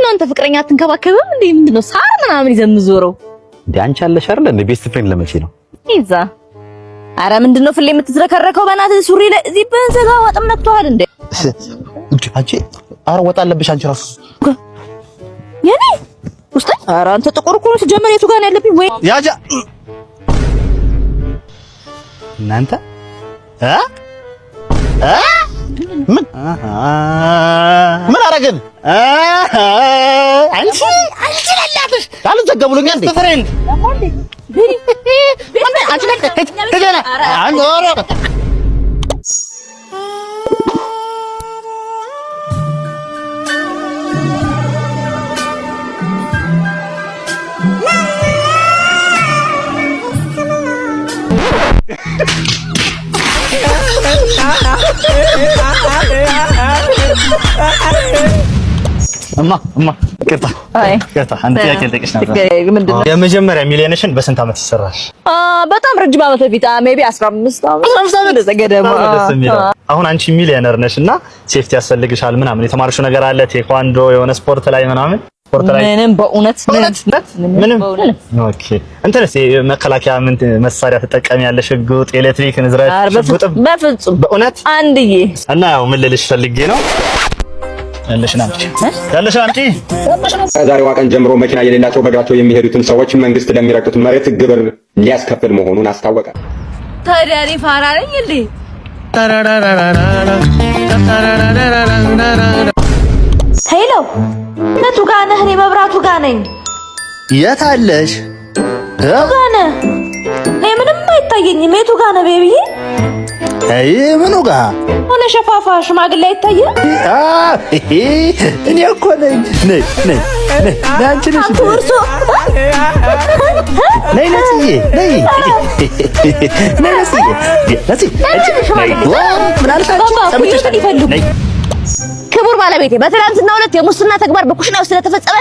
ምንድነው አንተ ፍቅረኛ አትንከባከብም እንዴ? ምንድነው ሳር ምናምን ይዘምዞረው እንዴ? አንቺ አለሽ አይደል እንዴ? ቤስት ፍሬንድ ለመቼ ነው ይዛ? አረ ምንድነው ፍሌ የምትዝረከረከው? በእናትህ ሱሪ ለዚህ በንሰጋ ወጥም ነክቷል እንዴ? አንቺ አረ ወጣ አለብሽ አንቺ ራሱ የኔ ውስጥ። አረ አንተ ጥቁር እኮ ነው ሲጀመር። የቱ ጋር ነው ያለብኝ? ወይ ያጃ እናንተ ምን አረግን? አንቺ ለላትሽ አልዘገብሉኛል እንዴ? ፍሬንድ አንቺ ለከተና አንዶሮ እማ ቅርታ አንተ ጥያቄ ልጠይቅሽ ነበር። የመጀመሪያ ሚሊዮንሽን በስንት ዓመት ይሰራሽ? በጣም ረጅም ዓመት በፊት ሜቢ 15 ዓመት ገደማ። አሁን አንቺ ሚሊዮነር ነሽና ሴፍቲ ያስፈልግሻል ምናምን የተማርሽው ነገር አለ? ቴኳንዶ የሆነ ስፖርት ላይ ምናምን ስፖርት ላይ ምንም በእውነት ምንም። ኦኬ እንትንስ መከላከያ ምን መሳሪያ ትጠቀሚያለሽ? ሽጉጥ፣ ኤሌክትሪክ፣ ንዝረት፣ ሽጉጥ? በፍጹም በእውነት አንድዬ እና ያው ምን ልልሽ ፈልጌ ነው ያለሽን አምጪ። ከዛሬዋ ቀን ጀምሮ መኪና የሌላቸው በእግራቸው የሚሄዱትን ሰዎች መንግስት ለሚረግጡት መሬት ግብር ሊያስከፍል መሆኑን አስታወቀ። ታዲያ እኔ ፋራ ነኝ እንዴ? ሄሎ የቱ ጋር ነህ? እኔ መብራቱ ጋር ነኝ። የት አለሽ? ጋር ነህ? እኔ ምንም አይታየኝም። የቱ ጋር ነህ ቤቢዬ? አይ ምኑ ጋር ሆነ ሸፋፋ ሽማግሌ አይታየም? እኔ እኮ ነኝ። ነይ አንቺ ነሽ እርሶ ነይ ነጽዬ ነይ ነጽዬ ምን አልሽ? ክቡር ባለቤቴ በትናንትናው ዕለት የሙስና ተግባር በኩሽናው ስለተፈጸመ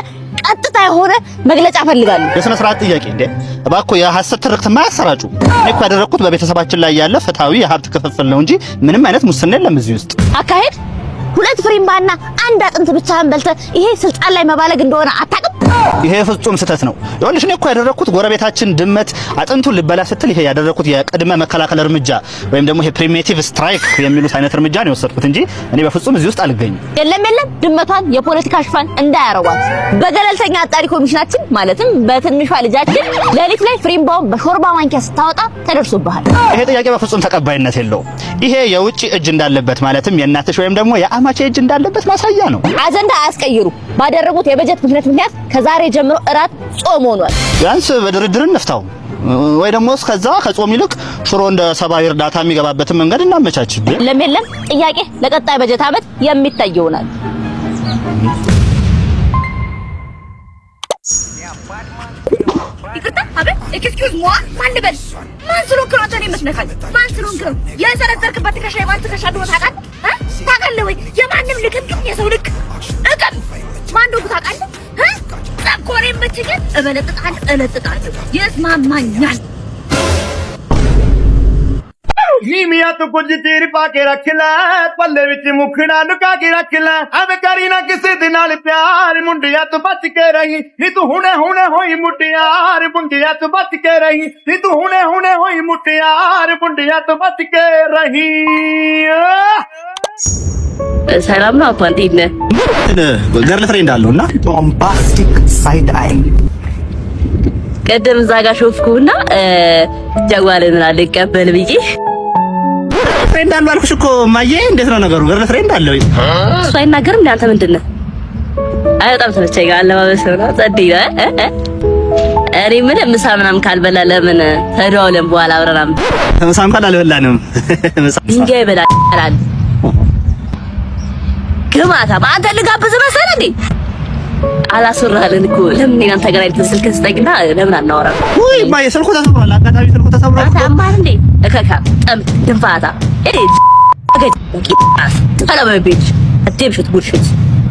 ቀጥታ የሆነ መግለጫ ፈልጋለሁ። የሥነ ስርዓት ጥያቄ እንዴ? እባክዎ የሐሰት ትርክት ማያሰራጩ። እኔ እኮ ያደረኩት በቤተሰባችን ላይ ያለ ፍትሃዊ የሀብት ክፍፍል ነው እንጂ ምንም አይነት ሙስና የለም እዚህ ውስጥ። አካሄድ 2 ፍሬምባና 1 አጥንት ብቻህን በልተህ ይሄ ስልጣን ላይ መባለግ እንደሆነ አታውቅም? ይሄ ፍጹም ስህተት ነው። ይኸውልሽ እኔ እኮ ያደረኩት ጎረቤታችን ድመት አጥንቱን ልበላ ስትል ይሄ ያደረኩት የቅድመ መከላከል እርምጃ ወይም ደግሞ ይሄ ፕሪሚቲቭ ስትራይክ የሚሉት አይነት እርምጃ ነው የወሰድኩት እንጂ እኔ በፍጹም እዚህ ውስጥ አልገኝም። የለም ድመቷን የፖለቲካ ሽፋን እንዳያረዋት በገለልተኛ አጣሪ ኮሚሽናችን ማለትም በትንሿ ልጃችን ሌሊት ላይ ፍሬምባውን በሾርባ ማንኪያ ስታወጣ ተደርሶብሃል። ይሄ ጥያቄ በፍጹም ተቀባይነት የለውም። ይሄ የውጭ እጅ እንዳለበት ማለትም የእናትሽ ወይም ደግሞ የአማቼ እጅ እንዳለበት ማሳያ ነው። አጀንዳ አያስቀይሩ። ባደረጉት የበጀት ምክንያት ከዛሬ ጀምሮ እራት ጾም ሆኗል። ቢያንስ በድርድር እንፍታው ወይ ደግሞ እስከዛ ከጾም ይልቅ ሽሮ እንደ ሰብአዊ እርዳታ የሚገባበትን መንገድ እናመቻች። የለም ጥያቄ ለቀጣይ በጀት ዓመት የሚታይ ይሆናል። ይቅርታ አቤት ኤክስኪውዝ ሞዋ ማን ልበል? ማን ስለሆንክ ነው አንተ የምትነካኝ? ማን ስለሆንክ ነው የሰረዘርክበት ትከሻ የማን ትከሻ እንደሆነ ታውቃለህ ወይ? የማንም ልክም የሰው ልክ እቅም ማን እንደሆንክ ታውቃለህ? ጸኮሬን ብትገኝ እለጥጣለሁ ይስማማኛል። नीमिया तो कुछ तेर पाके रख लै पल्ले विच मुखड़ा लुका के रख लै अबे करी ना किसी दे नाल प्यार मुंडिया तो बच के रही नी तू हुणे होई मुटियार मुंडिया तो बच के रही नी तू हुणे होई मुटियार मुंडिया तो बच के रही ሰላም ነው አባንዲ ነህ? ገርል ፍሬንድ አለውና ቦምባስቲክ ሳይድ አይ ቀደም እዛ ጋር ሾፍኩና ጀዋልን አልቀበል ብዬ ፍሬንድ አለው አልኩሽ እኮ ማዬ። እንዴት ነው ነገሩ? ገርል ፍሬንድ አለው እሱ አይናገርም እንዴ? አንተ ምንድነው? አይ በጣም ተመቸኝ። አለባበስ ነው ጸድይ ነው። እኔ ምን ምሳ ምናምን ካልበላ ለምን ተደዋውለን በኋላ አብረናም ምሳም ካልበላንም ድንጋይ ይበላል። ግማታ አንተ ልጋብዝ መሰለህ እንዴ? አላስወራህልን እኮ ለምን እኔ አንተ ጋር ስልክ ስጠኝና ለምን አናወራም? ወይ ማየ ስልኩ ተሰብሯል። አጋጣሚ ስልኩ ተሰብሯል። ታማር እንዴ እከካ ጠም ድንፋታ እዴ አገጭ ተለበቤት አደምሽት ቡልሽት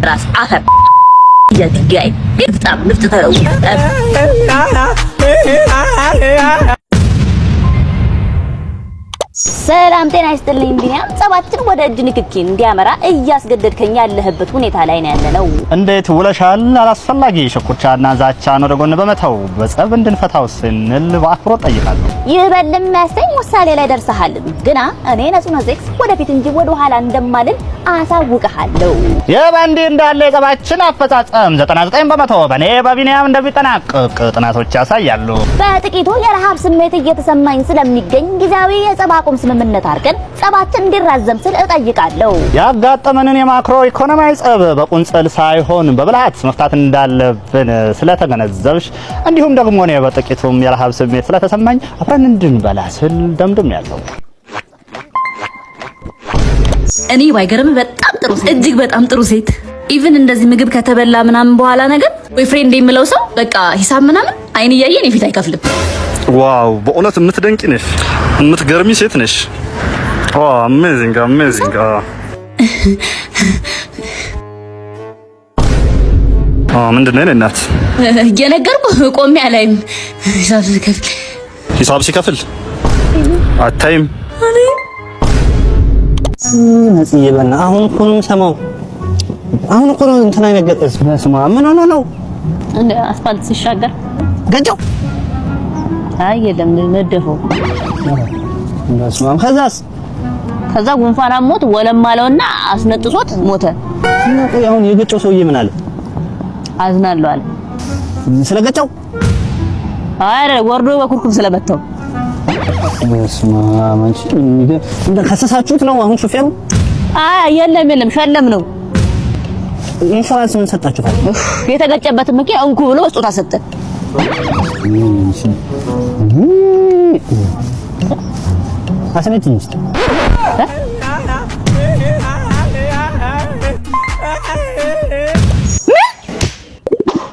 ራስ አፈር ያድጋይ በጣም ንፍጥ ተለው ሰላም ጤና ይስጥልኝ ቢኒያም። ጸባችን ወደ እጅ ንክኪ እንዲያመራ እያስገደድከኝ ያለህበት ሁኔታ ላይ ነው ያለነው። እንዴት ውለሻል? አላስፈላጊ ሽኩቻና ዛቻን ወደ ጎን በመተው በጸብ እንድንፈታው ስንል በአክብሮት ጠይቃለሁ። ይበልም ያሰኝ ውሳኔ ላይ ደርሰሃል። ግና እኔ ነጹነ ዜክስ ወደፊት እንጂ ወደ ኋላ እንደማልን አሳውቅሃለሁ። የባንዲ እንዳለ የጸባችን አፈጻጸም 99% በኔ በቢኒያም እንደሚጠናቀቅ ጥናቶች ያሳያሉ። በጥቂቱ የረሃብ ስሜት እየተሰማኝ ስለሚገኝ ጊዜያዊ የጸብ አቁም ስምምነት አድርገን ጸባችን እንዲራዘም ስል እጠይቃለሁ። ያጋጠመንን የማክሮ ኢኮኖሚያዊ ጸብ በቁንጽል ሳይሆን በብልሃት መፍታት እንዳለብን ስለተገነዘብሽ እንዲሁም ደግሞ እኔ በጥቂቱም የረሃብ ስሜት ስለተሰማኝ አብረን እንድንበላ ስል ደምድም ያለው። እኔ ባይገርም በጣም ጥሩ ሴት፣ እጅግ በጣም ጥሩ ሴት። ኢቭን እንደዚህ ምግብ ከተበላ ምናምን በኋላ ነገር ቦይፍሬንድ የሚለው ሰው በቃ ሂሳብ ምናምን አይን እያየን የፊት አይከፍልም። ዋው በእውነት የምትደንቂ ነሽ፣ የምትገርሚ ሴት ነሽ። ኦ አሜዚንግ አሜዚንግ። ምንድን ነው እናት እየነገርኩህ ቆሜ አላይም። ሂሳብ ሲከፍል አታይም? ነጽዬ በና አሁን እኮ ነው የምሰማው። አሁን እኮ ነው እንትና የነገጠች። በስመ አብ ምን ሆነ ነው እንደ አስፋልት ሲሻገር ገጨው። አይ የለም ነደፈው። በስመ አብ። ከዛ ጉንፋን አሞት ወለም አለውና አስነጥሶት ሞተ። አሁን የገጨው ሰውዬ ምን አለ? አዝናለሁ አለ። ስለገጨው? አረ ወርዶ በኩርኩም ስለመታው። በስመ አብ። እንደ ከሰሳችሁት ነው አሁን ሹፌሩ? አይ የለም ሸለም ነው። ኢንሹራንስ ምን ሰጣችሁታል? የተገጨበት መኪና እንኩ ብሎ ስጦታ ሰጠ። አሰነችኝ።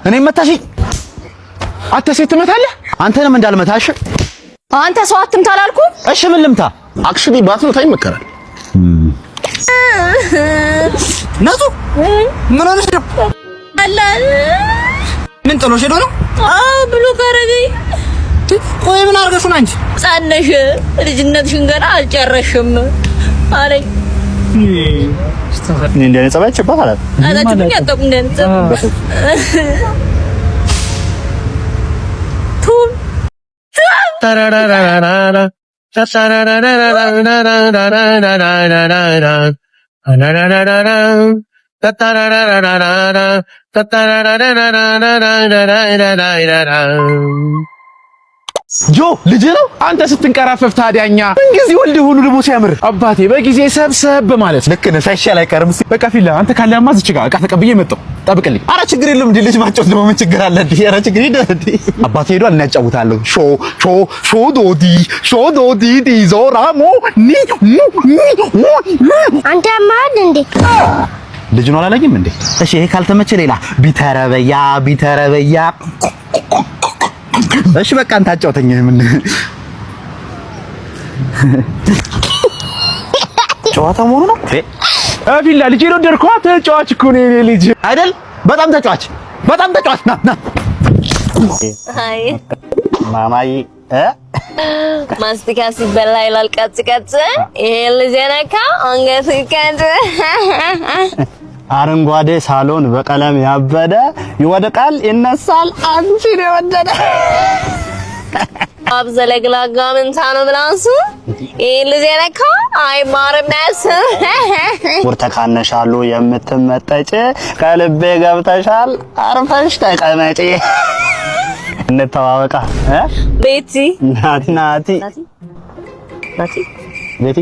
እኔ መታሽ? አንተ ሴት ትመታለህ? አንተንም እንዳልመታሽ። አንተ ሰው አትምታ አላልኩ? እሺ ምን ልምታ? አክቹሊ ባትመታኝ ይመከራል። ነጹ ምን ሆነሽ ነው? ምን ጥሎሽ ሄዶ ነው? ብሎ ካረገኝ። ቆይ ምን አድርገሽ ነው አንቺ? ጻነሽ ልጅነትሽን ገና አልጨረሽም አለኝ። እንዴ ነው ጸባይ ቸባ አላት። አላችሁ ያጠቁ እንደንተ ቱም ታራራራራራ ጆ ልጅ ነው አንተ ስትንቀራፈፍ ታዲያኛ እንግዲህ ወልድ ሁሉ ደግሞ ሲያምር አባቴ በጊዜ ሰብሰብ ማለት ልክ ነህ። ሳይሻል አይቀርም። በቃ ፊላ አንተ ካለማ ዝች ጋር እቃ ተቀብዬ መጣሁ። ጠብቅልኝ። ኧረ ችግር የለም። እንዴ ልጅ ማጫወት ደግሞ ምን ችግር አለ? እንዴ ኧረ ችግር የለም። እንዴ አባቴ ሄዷል። እኔ ያጫውታለሁ። ሾ ዶዲ ዲዞራሞ ኒ አንተ ማን እንዴ ልጅ ነው አላለኝም እንዴ? እሺ ይሄ ካልተመቸ ሌላ ቢተረበያ እሺ በቃ አንተ አጫውተኝ። ምን ጨዋታ መሆኑ ነው? ፊላ ልጅ ነው ደርኳት። ተጫዋች እኮ ነው የኔ ልጅ አይደል? በጣም ተጫዋች ና አይ ማማዬ ማስቲካ ሲበላ ይላል ቀጽ ይሄ ልጅ ነካ አንገት ይከንት አረንጓዴ ሳሎን በቀለም ያበደ ይወድቃል ይነሳል አንቺ ነው የወደደ አብዘለግላጋ ምንታ ነው ብላንሱ ይሄ ልጅ ነካ አይማርም ነስ ወርተካነሻሉ የምትመጠጭ ከልቤ ገብተሻል አርፈሽ ተቀመጪ። እንተዋወቃ ቤቲ ናቲ ቤቲ